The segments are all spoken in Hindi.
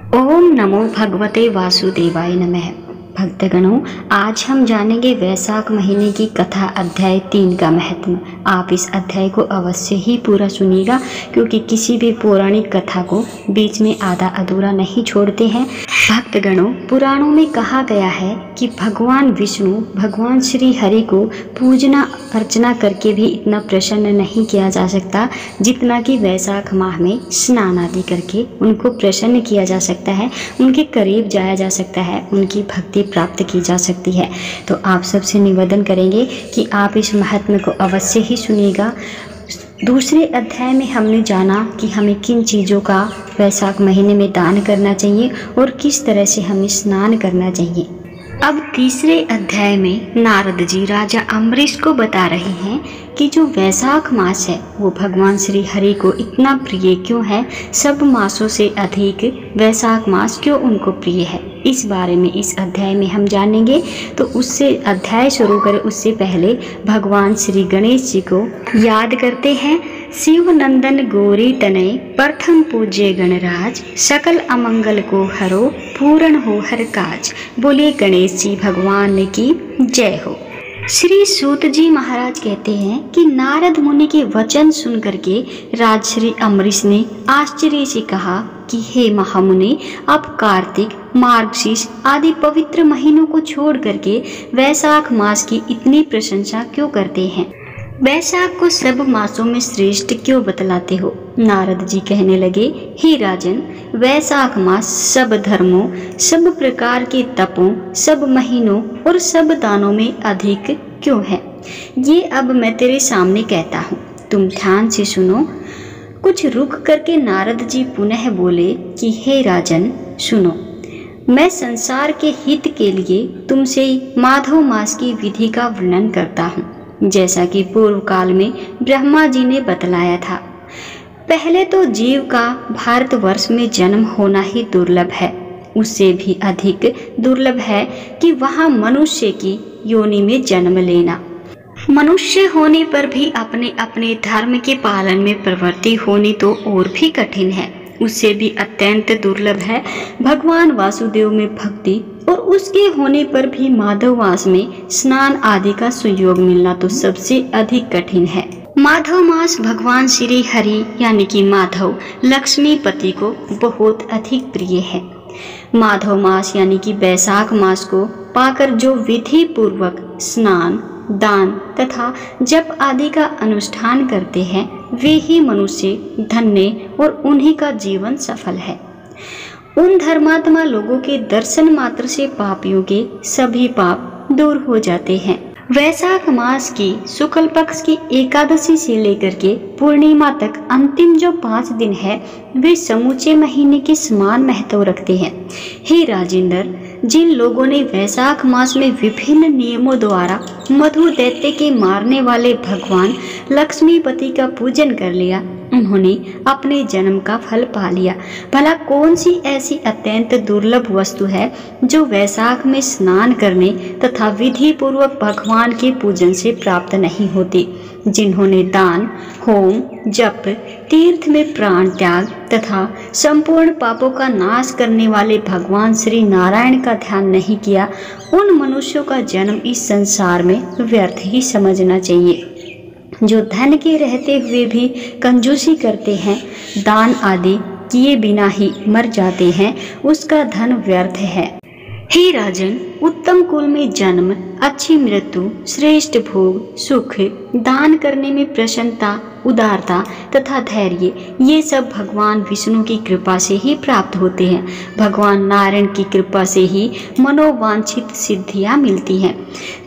ओम नमो भगवते वासुदेवाय नमः। भक्तगणों, आज हम जानेंगे वैशाख महीने की कथा अध्याय 3 का महत्व। आप इस अध्याय को अवश्य ही पूरा सुनिएगा, क्योंकि किसी भी पौराणिक कथा को बीच में आधा अधूरा नहीं छोड़ते हैं। भक्तगणों, पुराणों में कहा गया है कि भगवान विष्णु भगवान श्री हरि को पूजना अर्चना करके भी इतना प्रसन्न नहीं किया जा सकता जितना कि वैशाख माह में स्नान आदि करके उनको प्रसन्न किया जा सकता है, उनके करीब जाया जा सकता है, उनकी भक्ति प्राप्त की जा सकती है। तो आप सबसे निवेदन करेंगे कि आप इस महात्म्य को अवश्य ही सुनिएगा। दूसरे अध्याय में हमने जाना कि हमें किन चीज़ों का वैशाख महीने में दान करना चाहिए और किस तरह से हमें स्नान करना चाहिए। अब तीसरे अध्याय में नारद जी राजा अम्बरीश को बता रहे हैं कि जो वैशाख मास है वो भगवान श्री हरि को इतना प्रिय क्यों है, सब मासों से अधिक वैशाख मास क्यों उनको प्रिय है। इस बारे में इस अध्याय में हम जानेंगे। तो उससे अध्याय शुरू करें उससे पहले भगवान श्री गणेश जी को याद करते हैं। शिव नंदन गौरी तनय प्रथम पूज्य गणराज, सकल अमंगल को हरो पूर्ण हो हर काज। बोलिए गणेश जी भगवान की जय हो। श्री सूत जी महाराज कहते हैं कि नारद मुनि के वचन सुन करके राजश्री अम्बरीश ने आश्चर्य से कहा कि हे महामुनि, आप कार्तिक, मार्गशीर्ष आदि पवित्र महीनों को छोड़ करके वैशाख मास की इतनी प्रशंसा क्यों करते हैं? वैशाख को सब मासों में श्रेष्ठ क्यों बतलाते हो? नारद जी कहने लगे, हे राजन, वैशाख मास सब धर्मों, सब प्रकार के तपों, सब महीनों और सब दानों में अधिक क्यों है? ये अब मैं तेरे सामने कहता हूँ, तुम ध्यान से सुनो। कुछ रुक करके नारद जी पुनः बोले कि हे राजन सुनो, मैं संसार के हित के लिए तुमसे माधव मास की विधि का वर्णन करता हूँ, जैसा कि पूर्व काल में ब्रह्मा जी ने बतलाया था। पहले तो जीव का भारतवर्ष में जन्म होना ही दुर्लभ है, उससे भी अधिक दुर्लभ है कि वहाँ मनुष्य की योनि में जन्म लेना। मनुष्य होने पर भी अपने अपने धर्म के पालन में प्रवृत्ति होनी तो और भी कठिन है। उससे भी अत्यंत दुर्लभ है भगवान वासुदेव में भक्ति, और उसके होने पर भी माधवमास में स्नान आदि का सुयोग मिलना तो सबसे अधिक कठिन है। माधव मास भगवान श्री हरि यानी कि माधव लक्ष्मीपति को बहुत अधिक प्रिय है। माधव मास यानी कि वैशाख मास को पाकर जो विधि पूर्वक स्नान, दान तथा जप आदि का अनुष्ठान करते हैं, वे ही मनुष्य धन्य और उन्हीं का जीवन सफल है। उन धर्मात्मा लोगों के दर्शन मात्र से पापियों के सभी पाप दूर हो जाते हैं। वैशाख मास की शुक्ल पक्ष की एकादशी से लेकर के पूर्णिमा तक अंतिम जो 5 दिन है, वे समूचे महीने के समान महत्व रखते हैं। हे राजेंद्र, जिन लोगों ने वैशाख मास में विभिन्न नियमों द्वारा मधु दैत्य के मारने वाले भगवान लक्ष्मीपति का पूजन कर लिया, उन्होंने अपने जन्म का फल पा लिया। भला कौन सी ऐसी अत्यंत दुर्लभ वस्तु है जो वैशाख में स्नान करने तथा विधि पूर्वक भगवान के पूजन से प्राप्त नहीं होती? जिन्होंने दान, होम, जप, तीर्थ में प्राण त्याग तथा संपूर्ण पापों का नाश करने वाले भगवान श्री नारायण का ध्यान नहीं किया, उन मनुष्यों का जन्म इस संसार में व्यर्थ ही समझना चाहिए। जो धन के रहते हुए भी कंजूसी करते हैं, दान आदि किए बिना ही मर जाते हैं, उसका धन व्यर्थ है। हे राजन, उत्तम कुल में जन्म, अच्छी मृत्यु, श्रेष्ठ भोग, सुख, दान करने में प्रसन्नता, उदारता तथा धैर्य, ये सब भगवान विष्णु की कृपा से ही प्राप्त होते हैं। भगवान नारायण की कृपा से ही मनोवांछित सिद्धियां मिलती हैं।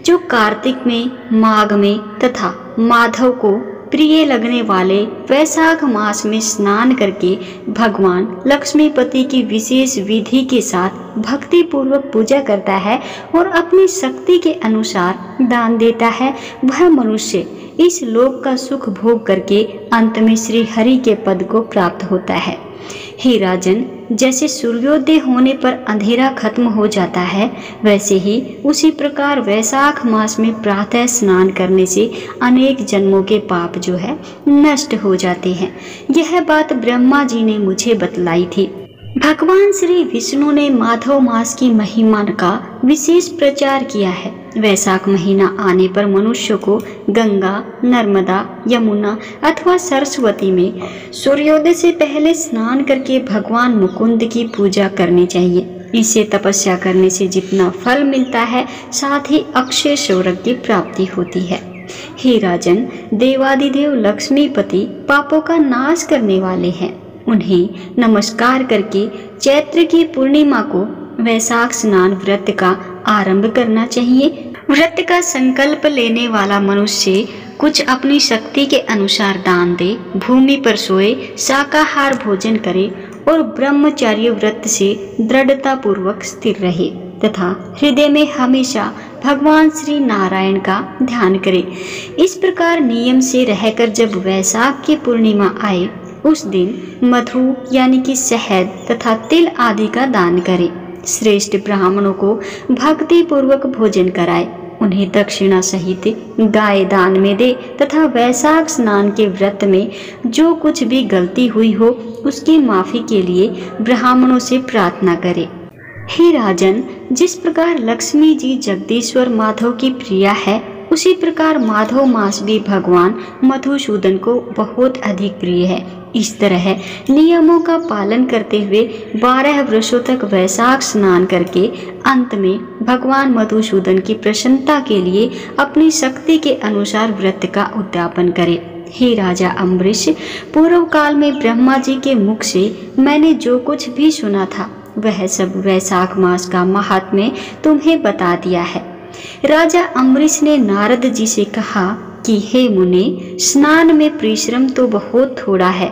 जो कार्तिक में, माघ में तथा माधव को प्रिय लगने वाले वैशाख मास में स्नान करके भगवान लक्ष्मीपति की विशेष विधि के साथ भक्ति पूर्वक पूजा करता है और अपनी शक्ति के अनुसार दान देता है, वह मनुष्य इस लोक का सुख भोग करके अंत में श्री हरि के पद को प्राप्त होता है। हे राजन, जैसे सूर्योदय होने पर अंधेरा खत्म हो जाता है, वैसे ही उसी प्रकार वैशाख मास में प्रातः स्नान करने से अनेक जन्मों के पाप जो है नष्ट हो जाते हैं। यह बात ब्रह्मा जी ने मुझे बतलाई थी। भगवान श्री विष्णु ने माधव मास की महिमा का विशेष प्रचार किया है। वैशाख महीना आने पर मनुष्य को गंगा, नर्मदा, यमुना अथवा सरस्वती में सूर्योदय से पहले स्नान करके भगवान मुकुंद की पूजा करनी चाहिए। इसे तपस्या करने से जितना फल मिलता है, साथ ही अक्षय स्वर्ग की प्राप्ति होती है। हे राजन, देवादिदेव लक्ष्मीपति पापों का नाश करने वाले हैं। उन्हें नमस्कार करके चैत्र की पूर्णिमा को वैशाख स्नान व्रत का आरंभ करना चाहिए। व्रत का संकल्प लेने वाला मनुष्य कुछ अपनी शक्ति के अनुसार दान दे, भूमि पर सोए, शाकाहार भोजन करे और ब्रह्मचर्य व्रत से दृढ़ता पूर्वक स्थिर रहे तथा हृदय में हमेशा भगवान श्री नारायण का ध्यान करे। इस प्रकार नियम से रहकर जब वैशाख की पूर्णिमा आए, उस दिन मधु यानी कि शहद तथा तिल आदि का दान करे। श्रेष्ठ ब्राह्मणों को भक्ति पूर्वक भोजन कराए, उन्हें दक्षिणा सहित गाय दान में दे तथा वैशाख स्नान के व्रत में जो कुछ भी गलती हुई हो उसकी माफी के लिए ब्राह्मणों से प्रार्थना करे। हे राजन, जिस प्रकार लक्ष्मी जी जगदीश्वर माधव की प्रिया है, उसी प्रकार माधव मास भी भगवान मधुसूदन को बहुत अधिक प्रिय है। इस तरह नियमों का पालन करते हुए 12 वर्षों तक वैशाख स्नान करके अंत में भगवान मधुसूदन की प्रसन्नता के लिए अपनी शक्ति के अनुसार व्रत का उद्यापन करे। हे राजा अम्बरीश, पूर्व काल में ब्रह्मा जी के मुख से मैंने जो कुछ भी सुना था, वह सब वैशाख मास का महात्म्य तुम्हें बता दिया है। राजा अम्बरीश ने नारद जी से कहा कि हे मुने, स्नान में परिश्रम तो बहुत थोड़ा है,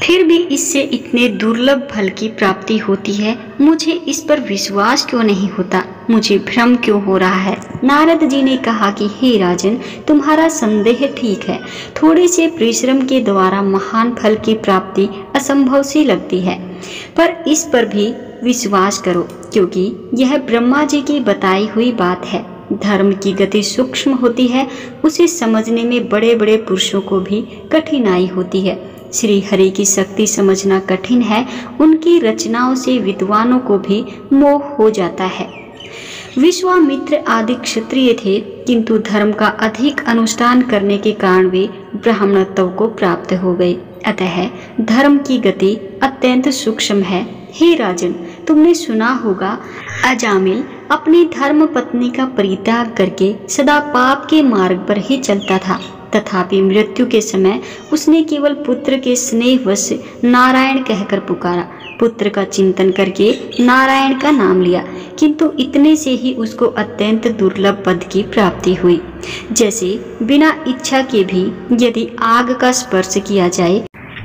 फिर भी इससे इतने दुर्लभ फल की प्राप्ति होती है। मुझे इस पर विश्वास क्यों नहीं होता? मुझे भ्रम क्यों हो रहा है? नारद जी ने कहा कि हे राजन, तुम्हारा संदेह ठीक है। थोड़े से परिश्रम के द्वारा महान फल की प्राप्ति असंभव सी लगती है, पर इस पर भी विश्वास करो, क्योंकि यह ब्रह्मा जी की बताई हुई बात है। धर्म की गति सूक्ष्म होती है, उसे समझने में बड़े बड़े पुरुषों को भी कठिनाई होती है। श्री हरि की शक्ति समझना कठिन है, उनकी रचनाओं से विद्वानों को भी मोह हो जाता है। विश्वामित्र आदि क्षत्रिय थे, किंतु धर्म का अधिक अनुष्ठान करने के कारण वे ब्राह्मणत्व को प्राप्त हो गए। अतः धर्म की गति अत्यंत सूक्ष्म है। हे राजन, तुमने सुना होगा अजामिल अपनी धर्म पत्नी का परित्याग करके सदा पाप के मार्ग पर ही चलता था, तथापि मृत्यु के समय उसने केवल पुत्र के स्नेहवश नारायण कहकर पुकारा। पुत्र का चिंतन करके नारायण का नाम लिया, किंतु इतने से ही उसको अत्यंत दुर्लभ पद की प्राप्ति हुई। जैसे बिना इच्छा के भी यदि आग का स्पर्श किया जाए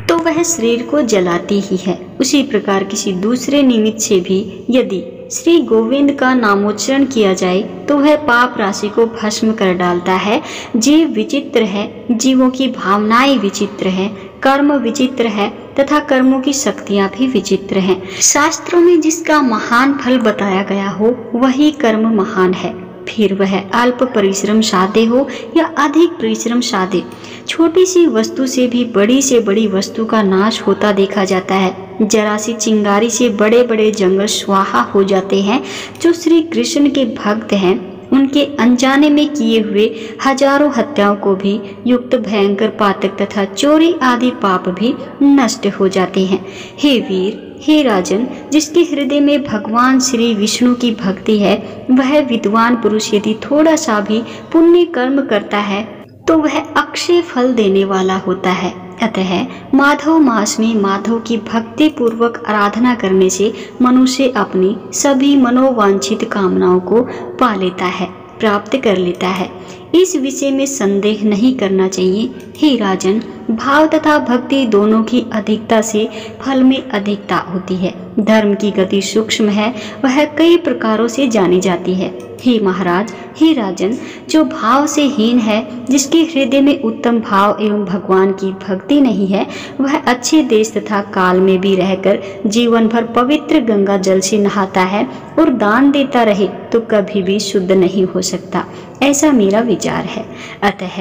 तो वह शरीर को जलाती ही है, उसी प्रकार किसी दूसरे निमित्त से भी यदि श्री गोविंद का नामोच्चारण किया जाए तो वह पाप राशि को भस्म कर डालता है। जीव विचित्र है, जीवों की भावनाएं विचित्र है, कर्म विचित्र है तथा कर्मों की शक्तियां भी विचित्र हैं। शास्त्रों में जिसका महान फल बताया गया हो वही कर्म महान है, फिर वह अल्प परिश्रम साधे हो या अधिक परिश्रम साधे। छोटी सी वस्तु से भी बड़ी वस्तु का नाश होता देखा जाता है। जरा सी चिंगारी से बड़े बड़े जंगल स्वाहा हो जाते हैं। जो श्री कृष्ण के भक्त हैं, उनके अनजाने में किए हुए हजारों हत्याओं को भी युक्त भयंकर पातक तथा चोरी आदि पाप भी नष्ट हो जाते हैं। हे वीर, हे राजन, जिसके हृदय में भगवान श्री विष्णु की भक्ति है, वह विद्वान पुरुष यदि थोड़ा सा भी पुण्य कर्म करता है तो वह अक्षय फल देने वाला होता है। अतः माधव मास में माधव की भक्ति पूर्वक आराधना करने से मनुष्य अपनी सभी मनोवांछित कामनाओं को पा लेता है, प्राप्त कर लेता है। इस विषय में संदेह नहीं करना चाहिए। हे राजन, भाव तथा भक्ति दोनों की अधिकता से फल में अधिकता होती है। धर्म की गति सूक्ष्म है, वह कई प्रकारों से जानी जाती है। हे महाराज, हे राजन, जो भाव से हीन है, जिसके हृदय में उत्तम भाव एवं भगवान की भक्ति नहीं है, वह अच्छे देश तथा काल में भी रहकर जीवन भर पवित्र गंगा जल से नहाता है और दान देता रहे तो कभी भी शुद्ध नहीं हो सकता। ऐसा मेरा विचार है। अतः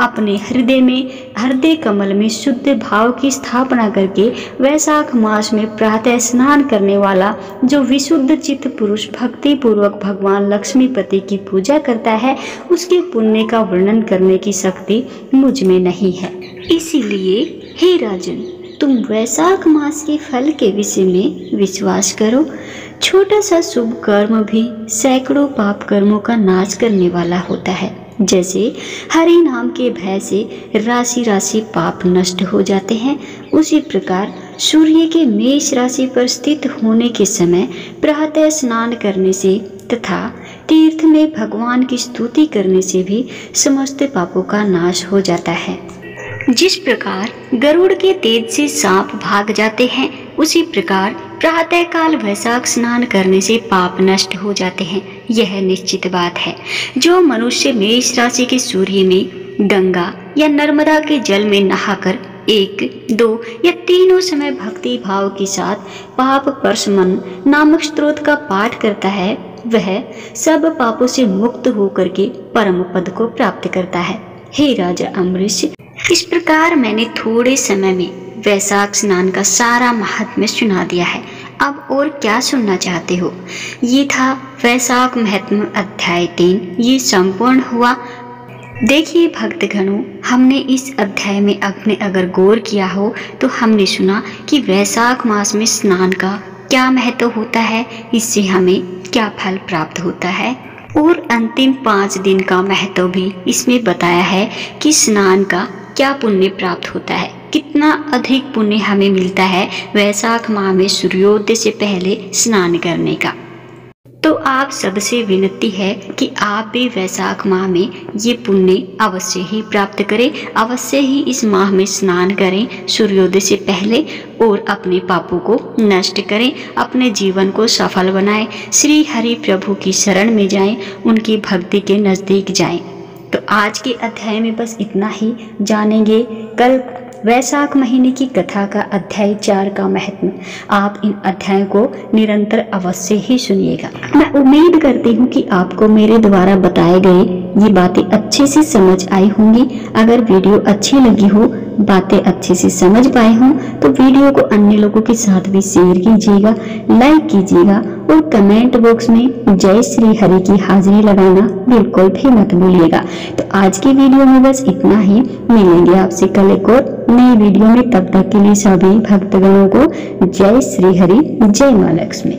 अपने हृदय कमल में शुद्ध भाव की स्थापना करके वैशाख मास में प्रातः स्नान करने वाला जो विशुद्ध चित्त पुरुष भक्ति पूर्वक भगवान लक्ष्मीपति की पूजा करता है, उसके पुण्य का वर्णन करने की शक्ति मुझ में नहीं है। इसीलिए हे राजन, तुम वैशाख मास के फल के विषय में विश्वास करो। छोटा सा शुभ कर्म भी सैकड़ों पाप कर्मों का नाश करने वाला होता है। जैसे हरि नाम के भय से राशि राशि पाप नष्ट हो जाते हैं, उसी प्रकार सूर्य के मेष राशि पर स्थित होने के समय प्रातः स्नान करने से तथा तीर्थ में भगवान की स्तुति करने से भी समस्त पापों का नाश हो जाता है। जिस प्रकार गरुड़ के तेज से सांप भाग जाते हैं, उसी प्रकार प्रातः काल वैशाख स्नान करने से पाप नष्ट हो जाते हैं। यह निश्चित बात है। जो मनुष्य मेष राशि के सूर्य में, गंगा या नर्मदा के जल में नहाकर 1, 2 या तीनों समय भक्ति भाव के साथ पाप परशमन नामक स्तोत्र का पाठ करता है, वह सब पापों से मुक्त होकर के परम पद को प्राप्त करता है। हे राजा अम्बरीश, इस प्रकार मैंने थोड़े समय में वैशाख स्नान का सारा महात्म्य सुना दिया है। अब और क्या सुनना चाहते हो? ये था वैशाख महात्म्य अध्याय 3। ये संपूर्ण हुआ। देखिए भक्तगणों, हमने इस अध्याय में अपने अगर गौर किया हो तो हमने सुना कि वैशाख मास में स्नान का क्या महत्व होता है, इससे हमें क्या फल प्राप्त होता है, और अंतिम 5 दिन का महत्व भी इसमें बताया है कि स्नान का क्या पुण्य प्राप्त होता है, कितना अधिक पुण्य हमें मिलता है वैशाख माह में सूर्योदय से पहले स्नान करने का। तो आप सबसे विनती है कि आप भी वैशाख माह में ये पुण्य अवश्य ही प्राप्त करें, अवश्य ही इस माह में स्नान करें सूर्योदय से पहले और अपने पापों को नष्ट करें, अपने जीवन को सफल बनाएं, श्री हरि प्रभु की शरण में जाएं, उनकी भक्ति के नज़दीक जाएं। तो आज के अध्याय में बस इतना ही जानेंगे। कल वैशाख महीने की कथा का अध्याय 4 का महत्व। आप इन अध्यायों को निरंतर अवश्य ही सुनिएगा। मैं उम्मीद करती हूँ कि आपको मेरे द्वारा बताए गए ये बातें अच्छे से समझ आई होंगी। अगर वीडियो अच्छी लगी हो, बातें अच्छे से समझ पाए हों, तो वीडियो को अन्य लोगों के साथ भी शेयर कीजिएगा, लाइक कीजिएगा और कमेंट बॉक्स में जय श्री हरि की हाजिरी लगाना बिल्कुल भी मत भूलिएगा। तो आज की वीडियो में बस इतना ही। मिलेंगे आपसे कल एक और नई वीडियो में। तब तक के लिए सभी भक्तगणों को जय श्री हरि, जय मां लक्ष्मी।